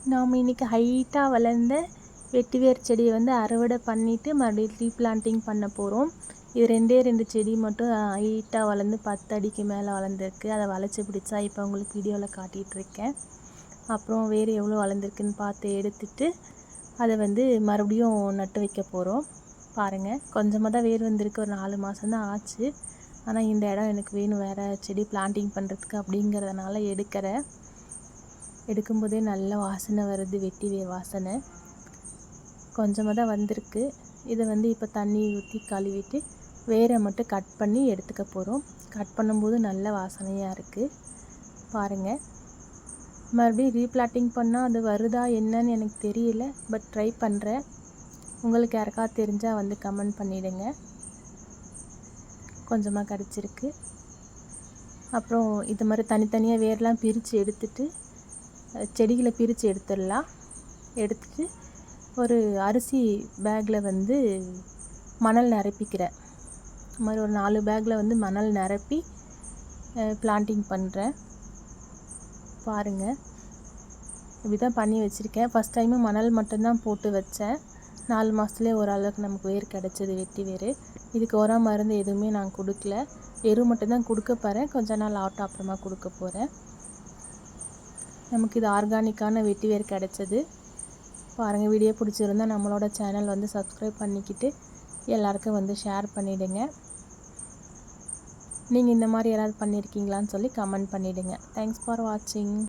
நாம் இன்றைக்கி ஹைட்டாக வளர்ந்த வெட்டிவேர் செடியை வந்து அறுவடை பண்ணிவிட்டு மறுபடியும் ரீப்ளான்டிங் பண்ண போகிறோம். இது ரெண்டு செடி மட்டும் ஹைட்டாக வளர்ந்து 10 அடிக்கு மேலே வளர்ந்துருக்கு. அதை வளைச்சி பிடிச்சா இப்போ உங்களுக்கு வீடியோவில் காட்டிகிட்ருக்கேன். அப்புறம் வேறு எவ்வளோ வளர்ந்துருக்குன்னு பார்த்து எடுத்துட்டு அதை வந்து மறுபடியும் நட்டு வைக்க போகிறோம். பாருங்கள், கொஞ்சமாக தான் வேர் வந்திருக்கு, ஒரு 4 மாதம்தான் ஆச்சு. ஆனால் இந்த இடம் எனக்கு வேணும் வேறு செடி பிளான்டிங் பண்ணுறதுக்கு அப்படிங்கிறதுனால எடுக்கும்போதே நல்ல வாசனை வருது, வெட்டி வேர் வாசனை. கொஞ்சமாக தான் வந்திருக்கு. இதை வந்து இப்போ தண்ணி ஊற்றி கழுவிட்டு வேரை மட்டும் கட் பண்ணி எடுத்துக்க போகிறோம். கட் பண்ணும்போது நல்ல வாசனையாக இருக்குது. பாருங்கள், மறுபடியும் ரீப்ளாட்டிங் பண்ணால் அது வருதா என்னன்னு எனக்கு தெரியல. பட் ட்ரை பண்ணுறேன். உங்களுக்கு யாருக்கா தெரிஞ்சால் வந்து கமெண்ட் பண்ணிவிடுங்க. கொஞ்சமாக கிடச்சிருக்கு. அப்புறம் இது மாதிரி தனித்தனியாக வேர்லாம் பிரித்து எடுத்துட்டு செடிகளை பிரித்து எடுத்துடலாம். எடுத்துட்டு ஒரு அரிசி பேக்கில் வந்து மணல் நிரப்பிக்கிறேன். இது மாதிரி ஒரு 4 பேக்கில் வந்து மணல் நிரப்பி பிளான்டிங் பண்ணுறேன். பாருங்கள், இப்படி தான் பண்ணி வச்சுருக்கேன். ஃபஸ்ட் டைமு மணல் மட்டும்தான் போட்டு வச்சேன். 4 மாதத்துலேயே ஓரளவுக்கு நமக்கு வேர் கிடச்சிது, வெட்டி வேர். இதுக்கு உரம் மருந்து எதுவுமே நான் கொடுக்கல. எரு மட்டும்தான் கொடுக்க போகிறேன். கொஞ்ச நாள் ஆட்டம் அப்புறமா கொடுக்க போகிறேன். நமக்கு இது ஆர்கானிக்கான வெட்டி வேர் கிடச்சது. பாருங்கள், வீடியோ பிடிச்சிருந்தா நம்மளோட சேனல் வந்து சப்ஸ்கிரைப் பண்ணிக்கிட்டு எல்லாருக்கும் வந்து ஷேர் பண்ணிவிடுங்க. நீங்கள் இந்த மாதிரி யாராவது பண்ணியிருக்கீங்களான்னு சொல்லி கமெண்ட் பண்ணிவிடுங்க. தேங்க்ஸ் ஃபார் வாட்சிங்.